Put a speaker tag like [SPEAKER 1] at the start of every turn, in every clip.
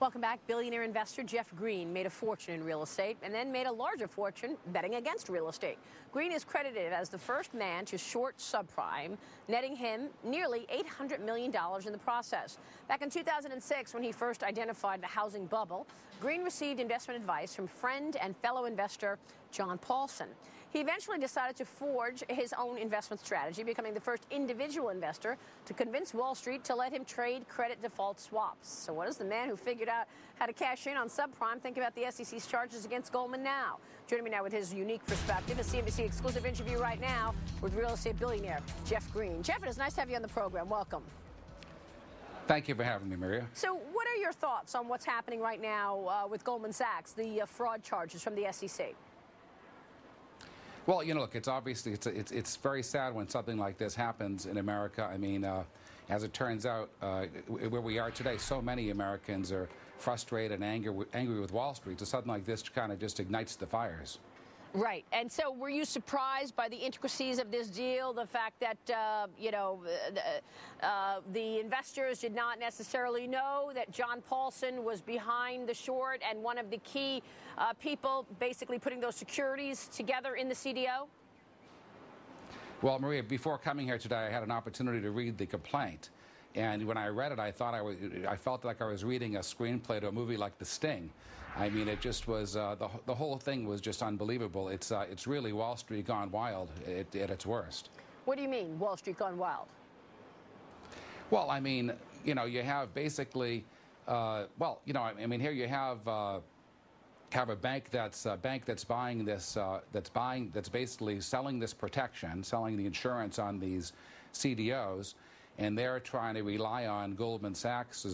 [SPEAKER 1] Welcome back. Billionaire investor Jeff Green made a fortune in real estate and then made a larger fortune betting against real estate. Green is credited as the first man to short subprime, netting him nearly $800 million in the process. Back in 2006, when he first identified the housing bubble, Green received investment advice from friend and fellow investor John Paulson. He eventually decided to forge his own investment strategy, becoming the first individual investor to convince Wall Street to let him trade credit default swaps. So what does the man who figured out how to cash in on subprime think about the SEC's charges against Goldman now? Joining me now with his unique perspective, a CNBC exclusive interview right now with real estate billionaire Jeff Green. Jeff, it is nice to have you on the program. Welcome.
[SPEAKER 2] Thank you for having me, Maria.
[SPEAKER 1] So what are your thoughts on what's happening right now with Goldman Sachs, the fraud charges from the SEC?
[SPEAKER 2] Well, look, it's obviously it's very sad when something like this happens in America. I mean, as it turns out, where we are today, so many Americans are frustrated and angry with Wall Street. So something like this kind of just ignites the fires.
[SPEAKER 1] Right. And so were you surprised by the intricacies of this deal, the fact that, the investors did not necessarily know that John Paulson was behind the short and one of the key people basically putting those securities together in the CDO?
[SPEAKER 2] Well, Maria, before coming here today, I had an opportunity to read the complaint. And when I read it, I felt like I was reading a screenplay to a movie like The Sting. I mean, it just was, the whole thing was just unbelievable. It's really Wall Street gone wild at its worst.
[SPEAKER 1] What do you mean, Wall Street gone wild?
[SPEAKER 2] Well, I mean, you have basically, here you have a bank that's buying this, that's basically selling this protection, selling the insurance on these CDOs. And they're trying to rely on Goldman Sachs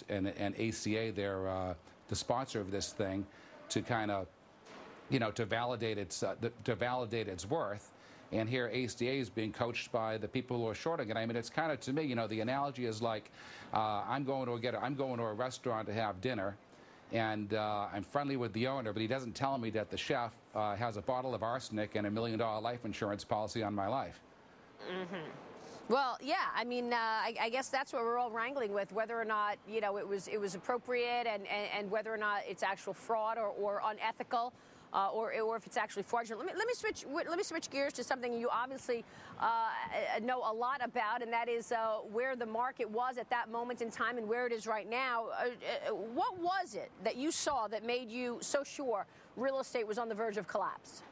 [SPEAKER 2] and ACA, they're the sponsor of this thing, to kind of, to validate its worth. And here ACA is being coached by the people who are shorting it. I mean, it's kind of, to me, the analogy is like I'm going to a restaurant to have dinner, and I'm friendly with the owner, but he doesn't tell me that the chef has a bottle of arsenic and $1 million life insurance policy on my life.
[SPEAKER 1] Mm-hmm. Well, yeah, I mean, I guess that's what we're all wrangling with, whether or not, it was appropriate and whether or not it's actual fraud or unethical or if it's actually fraudulent. Let me switch gears to something you obviously know a lot about, and that is where the market was at that moment in time and where it is right now. What was it that you saw that made you so sure real estate was on the verge of collapse?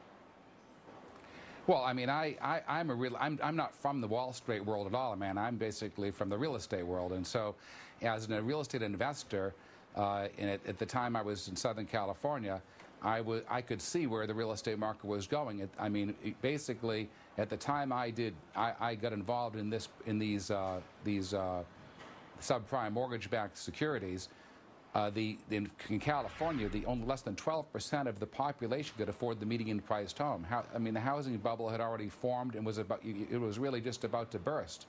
[SPEAKER 2] Well, I mean, I'm not from the Wall Street world at all, man. I'm basically from the real estate world, and so, as a real estate investor, at the time I was in Southern California, I could see where the real estate market was going. Basically, at the time I got involved in these subprime mortgage-backed securities. In California, only less than 12% of the population could afford the median priced home. The housing bubble had already formed and it was really just about to burst.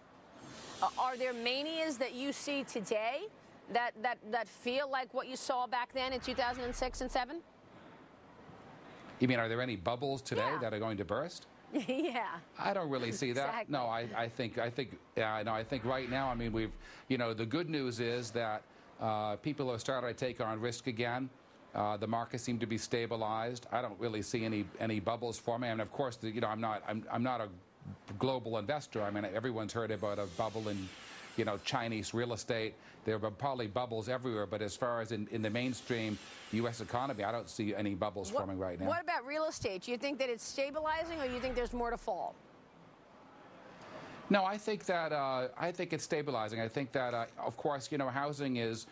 [SPEAKER 1] Are there manias that you see today that feel like what you saw back then in 2006 and 7?
[SPEAKER 2] You mean, are there any bubbles today that are going to burst?
[SPEAKER 1] Yeah.
[SPEAKER 2] I don't really see that.
[SPEAKER 1] Exactly.
[SPEAKER 2] No, I think right now, I mean, the good news is that people have started to take on risk again. The markets seem to be stabilized. I don't really see any bubbles forming. And of course, I'm not a global investor. I mean, everyone's heard about a bubble in, Chinese real estate. There are probably bubbles everywhere. But as far as in the mainstream U.S. economy, I don't see any bubbles forming right now.
[SPEAKER 1] What about real estate? Do you think that it's stabilizing, or do you think there's more to fall?
[SPEAKER 2] No, I think it's stabilizing. I think that, of course, housing is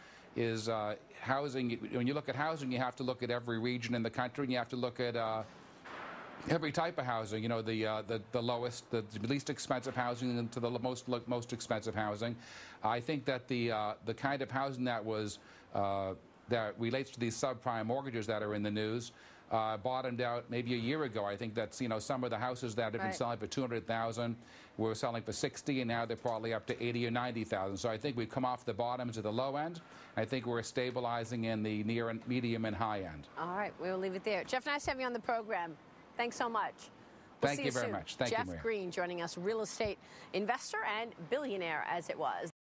[SPEAKER 2] housing. When you look at housing, you have to look at every region in the country, and you have to look at every type of housing. The lowest, the least expensive housing to the most expensive housing. I think that the kind of housing that relates to these subprime mortgages that are in the news bottomed out maybe a year ago. I think that's, some of the houses that have been selling for $200,000 were selling for $60,000, and now they're probably up to $80,000 or $90,000. So I think we've come off the bottom to the low end. I think we're stabilizing in the near and medium and high end.
[SPEAKER 1] All right, we'll leave it there. Jeff, nice to have you on the program. Thanks so much.
[SPEAKER 2] Thank you very much. Thank you, Maria.
[SPEAKER 1] Jeff Green joining us, real estate investor and billionaire as it was.